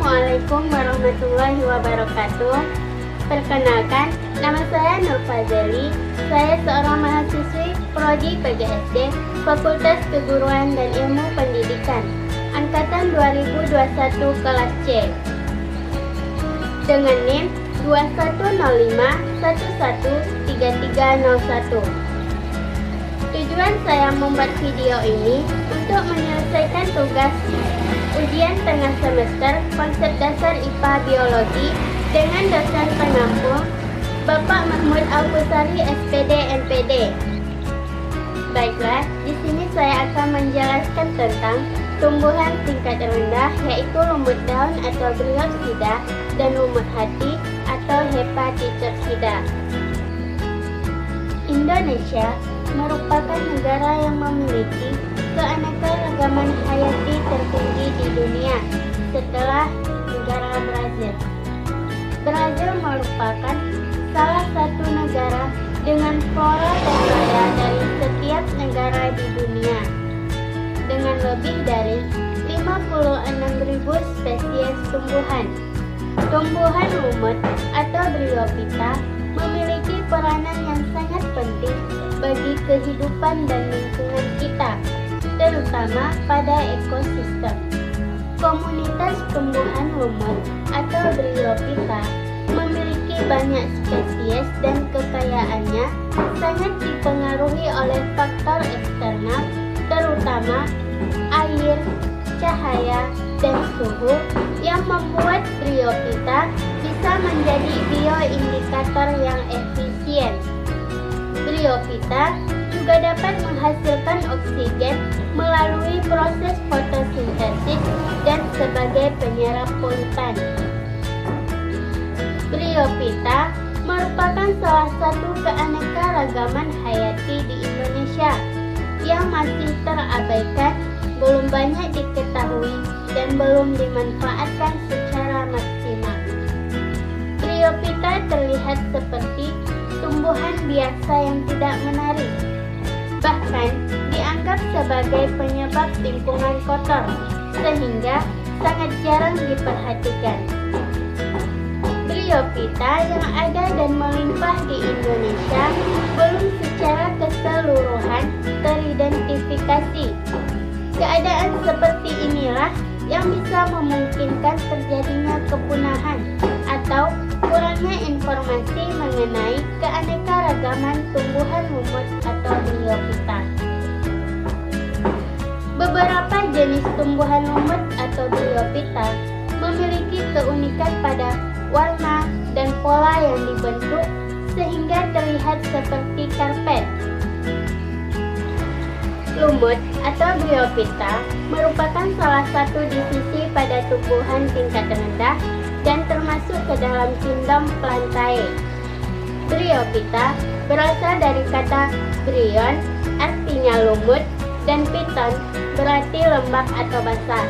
Assalamualaikum warahmatullahi wabarakatuh. Perkenalkan, nama saya Nur Fazeli. Saya seorang mahasiswi Prodi PGSD Fakultas Keguruan dan Ilmu Pendidikan Angkatan 2021 kelas C dengan NIM 2105113301. Tujuan saya membuat video ini untuk menyelesaikan tugas ujian tengah semester konsep dasar IPA Biologi dengan dosen pengampu Bapak Mahmud Al-Qusari SPD MPD. Baiklah, di sini saya akan menjelaskan tentang tumbuhan tingkat rendah, yaitu lumut daun atau Bryopsida dan lumut hati atau Hepatitoxida. Indonesia merupakan negara yang memiliki keanekaragaman hayati tertinggi di dunia setelah negara Brazil. Brazil merupakan salah satu negara dengan flora terkaya dari setiap negara di dunia, dengan lebih dari 56.000 spesies tumbuhan. Tumbuhan lumut atau Bryophyta memiliki peranan yang sangat penting bagi kehidupan dan lingkungan kita, terutama pada ekosistem. Komunitas tumbuhan lumut atau Bryophyta memiliki banyak spesies dan kekayaannya sangat dipengaruhi oleh faktor eksternal, terutama air, cahaya, dan suhu yang membuat Bryophyta bisa menjadi bioindikator yang efisien. Bryophyta juga dapat menghasilkan oksigen melalui proses fotosintesis dan sebagai penyerap polutan. Bryophyta merupakan salah satu keanekaragaman hayati di Indonesia yang masih terabaikan, belum banyak diketahui, dan belum dimanfaatkan secara maksimal. Bryophyta terlihat seperti tumbuhan biasa yang tidak menarik, bahkan dianggap sebagai penyebab lingkungan kotor, sehingga sangat jarang diperhatikan. Bryophyta yang ada dan melimpah di Indonesia belum secara keseluruhan teridentifikasi. Keadaan seperti inilah yang bisa memungkinkan terjadinya kepunahan atau kurangnya informasi mengenai keanekaragaman tumbuhan lumut atau Bryophyta. Beberapa jenis tumbuhan lumut atau Bryophyta memiliki keunikan pada warna dan pola yang dibentuk sehingga terlihat seperti karpet. Lumut atau Bryophyta merupakan salah satu divisi pada tumbuhan tingkat rendah dan termasuk ke dalam kingdom Plantae. Bryophyta berasal dari kata bryon, artinya lumut, dan phyton berarti lembab atau basah,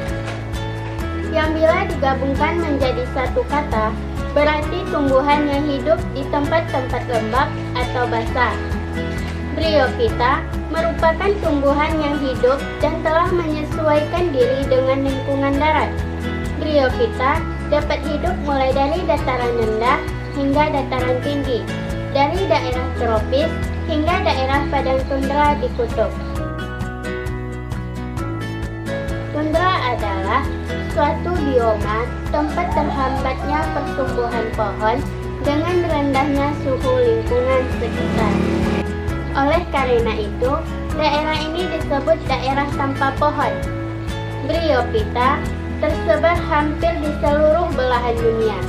yang bila digabungkan menjadi satu kata berarti tumbuhan yang hidup di tempat-tempat lembab atau basah. Bryophyta merupakan tumbuhan yang hidup dan telah menyesuaikan diri dengan lingkungan darat. Bryophyta dapat hidup mulai dari dataran rendah hingga dataran tinggi, dari daerah tropis hingga daerah padang tundra di kutub. Tundra adalah suatu bioma tempat terhambatnya pertumbuhan pohon dengan rendahnya suhu lingkungan sekitar. Oleh karena itu, daerah ini disebut daerah tanpa pohon. Bryophyta tersebar hampir di seluruh belahan dunia,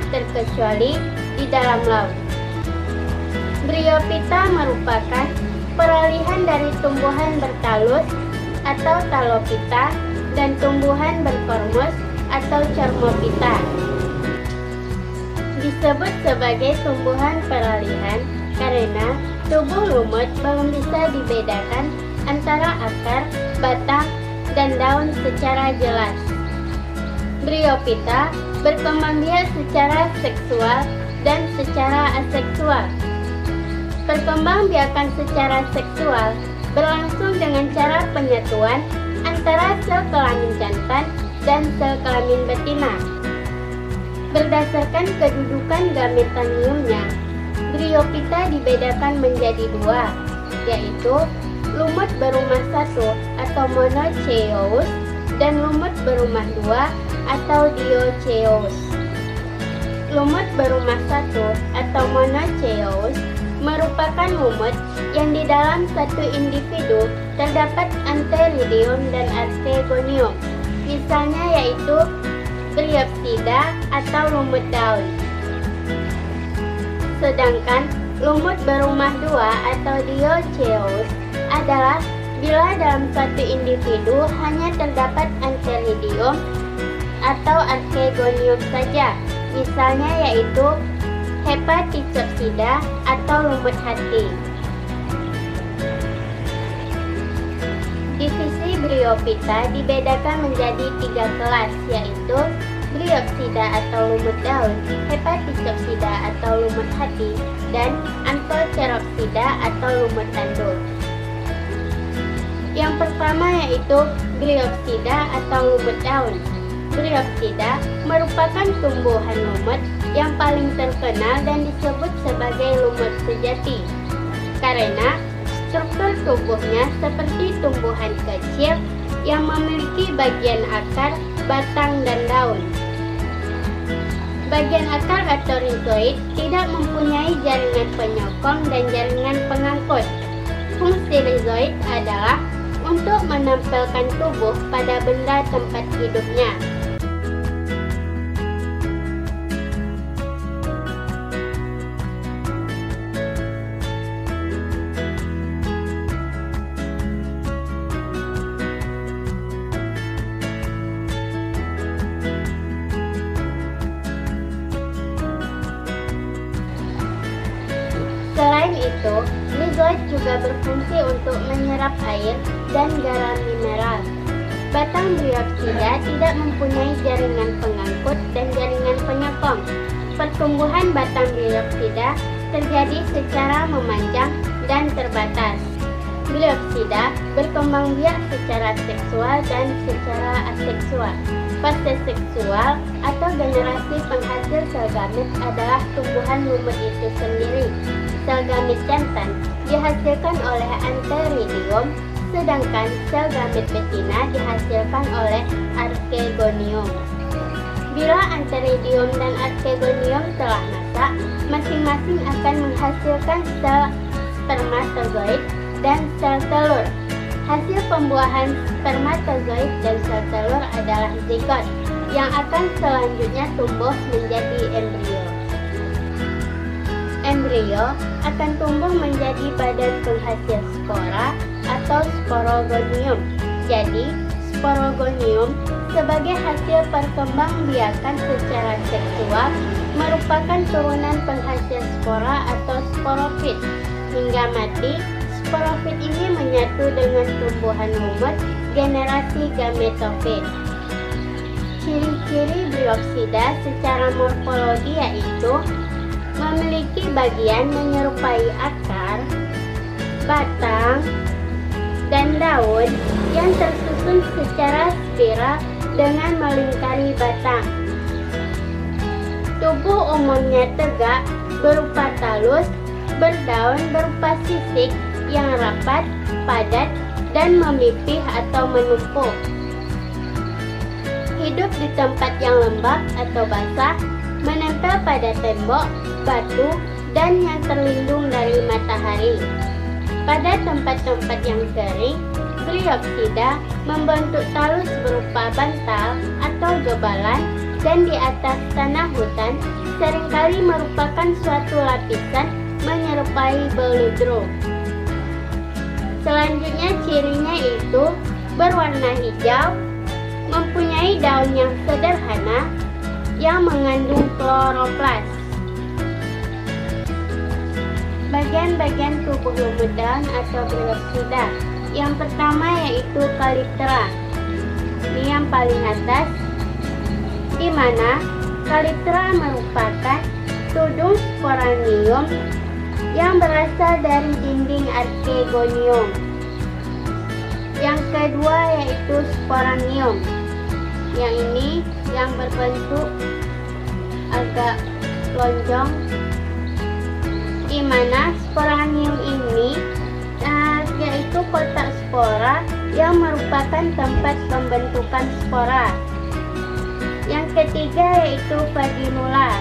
terkecuali di dalam laut. Bryophyta merupakan peralihan dari tumbuhan bertalus atau Talophyta dan tumbuhan berkormus atau Charmophyta. Disebut sebagai tumbuhan peralihan karena tubuh lumut belum bisa dibedakan antara akar, batang, dan daun secara jelas. Bryophyta berkembang biak secara seksual dan secara aseksual. Perkembangbiakan secara seksual berlangsung dengan cara penyatuan antara sel kelamin jantan dan sel kelamin betina. Berdasarkan kedudukan gametoniumnya, Bryophyta dibedakan menjadi dua, yaitu lumut berumah satu atau monocoeous dan lumut berumah dua atau diocoeous. Lumut berumah satu atau monocoeous merupakan lumut yang di dalam satu individu terdapat antheridium dan archegonium. Misalnya yaitu Bryopsida atau lumut daun. Sedangkan lumut berumah dua atau diocoeous adalah bila dalam satu individu hanya terdapat antheridium atau archegonium saja. Misalnya yaitu Hepatitopsida atau lumut hati. Divisi Bryophyta dibedakan menjadi tiga kelas, yaitu Bryopsida atau lumut daun, Hepatitopsida atau lumut hati, dan Anthoceropsida atau lumut tanduk. Yang pertama yaitu Bryopsida atau lumut daun. Bryopsida merupakan tumbuhan lumut yang paling terkenal dan disebut sebagai lumut sejati karena struktur tubuhnya seperti tumbuhan kecil yang memiliki bagian akar, batang, dan daun. Bagian akar atau rhizoid tidak mempunyai jaringan penyokong dan jaringan pengangkut. Fungsi rhizoid adalah untuk menempelkan tubuh pada benda tempat hidupnya. Selain itu, rhizoid juga berfungsi untuk menyerap air dan garam mineral. Batang Bryopsida tidak mempunyai jaringan pengangkut dan jaringan penyokong. Pertumbuhan batang Bryopsida terjadi secara memanjang dan terbatas. Bryopsida berkembang biak secara seksual dan secara aseksual. Fase seksual atau generasi penghasil sel gamet adalah tumbuhan lumut itu sendiri. Sel gamet jantan dihasilkan oleh antheridium, sedangkan sel gamet betina dihasilkan oleh archegonium. Bila antheridium dan archegonium telah masak, masing-masing akan menghasilkan sel spermatozoid dan sel telur. Hasil pembuahan spermatozoid dan sel telur adalah zigot yang akan selanjutnya tumbuh menjadi embrio. Embrio akan tumbuh menjadi badan penghasil spora atau sporogonium. Jadi, sporogonium sebagai hasil perkembangbiakan secara seksual merupakan turunan penghasil spora atau sporofit. Hingga mati, sporofit ini menyatu dengan tumbuhan lumut generasi gametofit. Ciri-ciri Bryopsida secara morfologi yaitu memiliki bagian menyerupai akar, batang, dan daun yang tersusun secara spiral dengan melingkari batang. Tubuh umumnya tegak, berupa talus, berdaun berupa sisik yang rapat, padat, dan memipih atau menumpuk. Hidup di tempat yang lembab atau basah, menempel pada tembok, batu, dan yang terlindung dari matahari. Pada tempat-tempat yang kering, Bryopsida membentuk talus berupa bantal atau gebalan, dan di atas tanah hutan seringkali merupakan suatu lapisan menyerupai beludru. Selanjutnya cirinya itu berwarna hijau, mempunyai daun yang sederhana yang mengandung kloroplas. Bagian-bagian tubuh lumut daun atau Bryopsida. Yang pertama yaitu kalitra. Ini yang paling atas, di mana kalitra merupakan tudung sporanium yang berasal dari dinding archegonium. Yang kedua yaitu sporanium. Yang ini yang berbentuk agak lonjong, di mana sporanium ini yaitu kotak spora yang merupakan tempat pembentukan spora. Yang ketiga yaitu vaginula.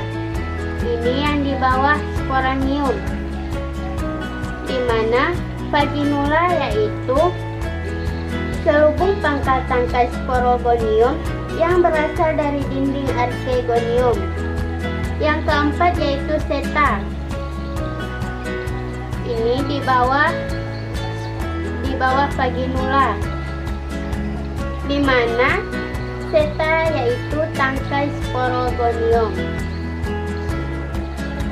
Ini yang di bawah sporanium, di mana vaginula yaitu selubung pangkal tangkai sporogonium yang berasal dari dinding archegonium. Yang keempat yaitu seta. Ini di bawah vaginula, di mana seta yaitu tangkai sporogonium.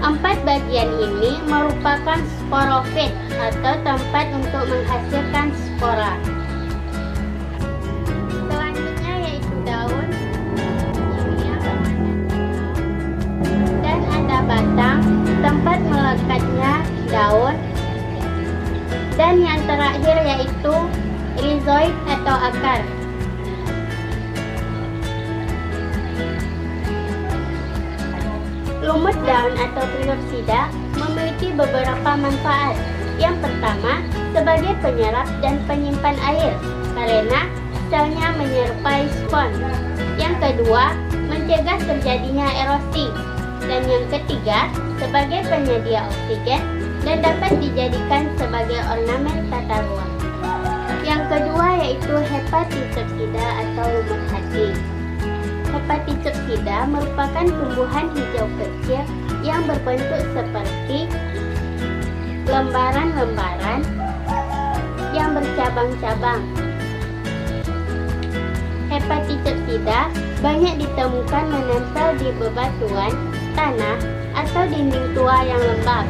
4 bagian ini merupakan sporofit atau tempat untuk menghasilkan spora. Selanjutnya yaitu daun. Ini yang berwarna hijau. Dan ada batang, tempat melekatnya daun. Dan yang terakhir yaitu rhizoid atau akar. Lumut daun atau Bryopsida memiliki beberapa manfaat. Yang pertama, sebagai penyerap dan penyimpan air karena selnya menyerupai spons. Yang kedua, mencegah terjadinya erosi. Dan yang ketiga, sebagai penyedia oksigen dan dapat dijadikan sebagai ornamen tata ruang. Yang kedua yaitu Hepatitopsida atau lumut hati. Hepatitopsida merupakan tumbuhan hijau kecil yang berbentuk seperti lembaran-lembaran yang bercabang-cabang. Hepatitopsida banyak ditemukan menempel di bebatuan, tanah, atau dinding tua yang lembab.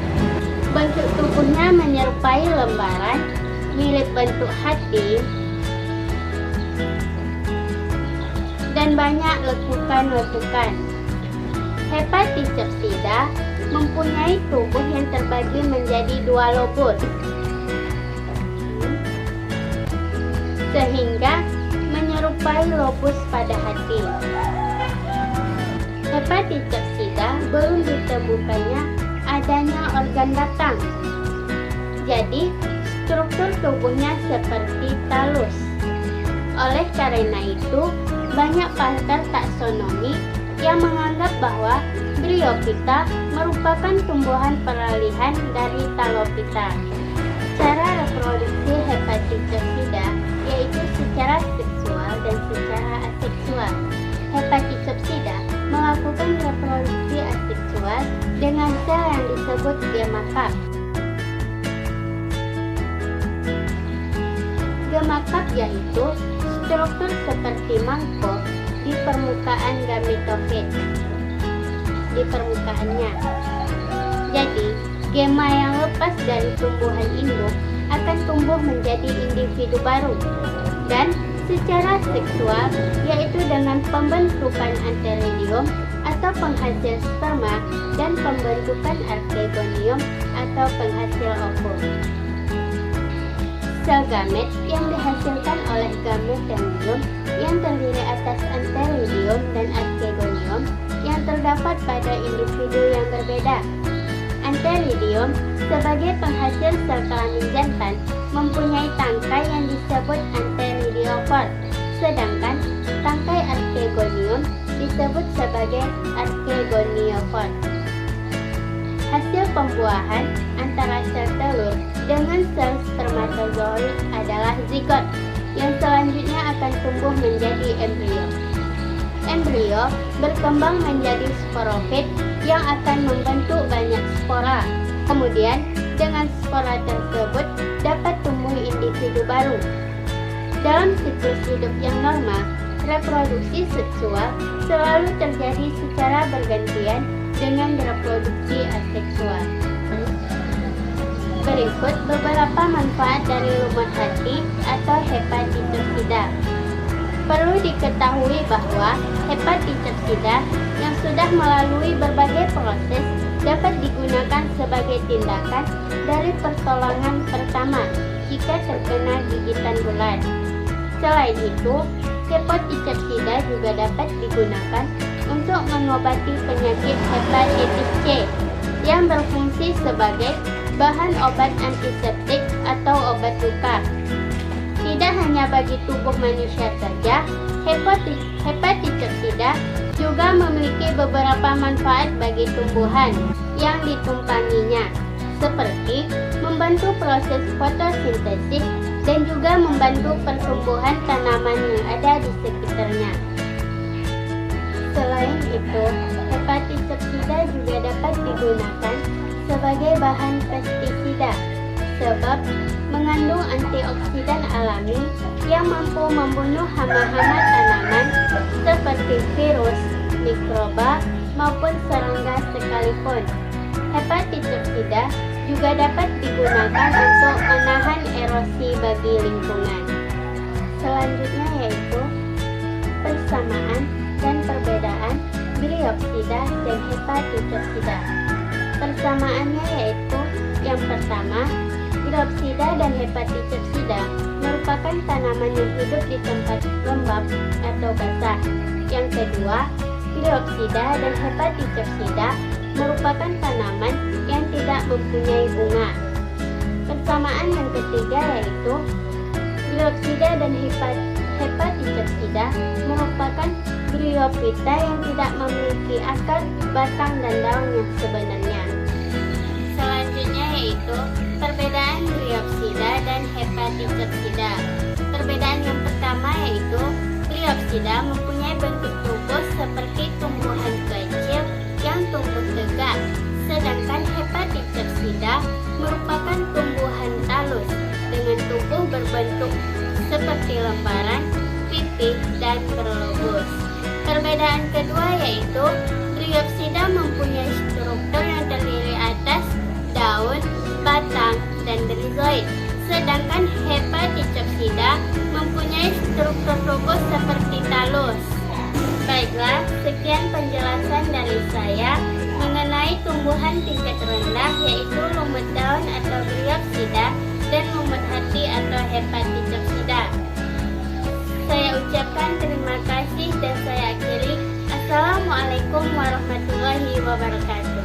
Bentuk tubuhnya menyerupai lembaran, mirip bentuk hati, dan banyak lekukan-lekukan. Hepatitopsida mempunyai tubuh yang terbagi menjadi 2 lobus, sehingga menyerupai lobus pada hati. Hepatitopsida belum ditemukannya adanya organ batang. Jadi, struktur tubuhnya seperti talus. Oleh karena itu, banyak pakar taksonomi yang menganggap bahwa Bryophyta merupakan tumbuhan peralihan dari Talophyta. Cara reproduksi Hepatitopsida yaitu secara seksual dan secara aseksual. Hepatitopsida melakukan reproduksi aseksual dengan sel yang disebut gamakap. Gamakap yaitu struktur seperti mangkok di permukaan gametofit, di permukaannya. Jadi, gema yang lepas dari tumbuhan induk akan tumbuh menjadi individu baru dan secara seksual yaitu dengan pembentukan antheridium atau penghasil sperma dan pembentukan archegonium atau penghasil ovum. Sel gamet yang dihasilkan oleh gametonium yang terdiri atas antheridium dan archegonium yang terdapat pada individu yang berbeda. Antheridium sebagai penghasil sel kelamin jantan mempunyai tangkai yang disebut antheridiophore, sedangkan tangkai archegonium disebut sebagai archegoniophore. Hasil pembuahan antara sel telur dengan sel spermatozoid adalah zigot, yang selanjutnya akan tumbuh menjadi embrio. Embrio berkembang menjadi sporofit yang akan membentuk banyak spora. Kemudian, dengan spora tersebut dapat tumbuh individu baru. Dalam siklus hidup yang normal, reproduksi seksual selalu terjadi secara bergantian dengan reproduksi aseksual. Berikut beberapa manfaat dari lumut hati atau Hepatitopsida. Perlu diketahui bahwa Hepatitopsida yang sudah melalui berbagai proses dapat digunakan sebagai tindakan dari pertolongan pertama jika terkena gigitan ular. Selain itu, Hepatitopsida juga dapat digunakan untuk mengobati penyakit hepatitis C yang berfungsi sebagai bahan obat antiseptik atau obat luka. Tidak hanya bagi tubuh manusia saja, hepatitoksida juga memiliki beberapa manfaat bagi tumbuhan yang ditumpanginya, seperti membantu proses fotosintesis dan juga membantu pertumbuhan tanaman yang ada di sekitarnya. Selain itu, hepatitoksida juga dapat digunakan sebagai bahan pestisida, sebab mengandung antioksidan alami yang mampu membunuh hama-hama tanaman seperti virus, mikroba, maupun serangga sekalipun. Hepatitoksida juga dapat digunakan untuk menahan erosi bagi lingkungan. Selanjutnya yaitu persamaan dan perbedaan brioksida dan hepatitoksida. Persamaannya yaitu yang pertama, brioksida dan hepatitoksida merupakan tanaman yang hidup di tempat lembab atau basah. Yang kedua, brioksida dan hepatitoksida merupakan tanaman yang tidak mempunyai bunga. Persamaan yang ketiga yaitu brioksida dan hepatitoksida merupakan bryophyta yang tidak memiliki akar, batang, dan daun yang sebenarnya. Selanjutnya yaitu perbedaan brioksida dan hepatitoksida. Perbedaan yang pertama yaitu brioksida mempunyai bentuk tubuh seperti tumbuhan kecil yang tumbuh tegak, sedangkan hepatitoksida merupakan tumbuhan talus dengan tubuh berbentuk seperti lembaran, pipih, dan berlobus. Perbedaan kedua yaitu brioksida mempunyai struktur yang terdiri atas daun, batang, dan rizoid, sedangkan hepatitoksida mempunyai struktur tubuh seperti talus. Baiklah, sekian penjelasan dari saya mengenai tumbuhan tingkat rendah yaitu lumut daun atau brioksida dan lumut hati atau hepatitoksida. Saya ucapkan terima kasih dan saya akhiri. Assalamualaikum warahmatullahi wabarakatuh.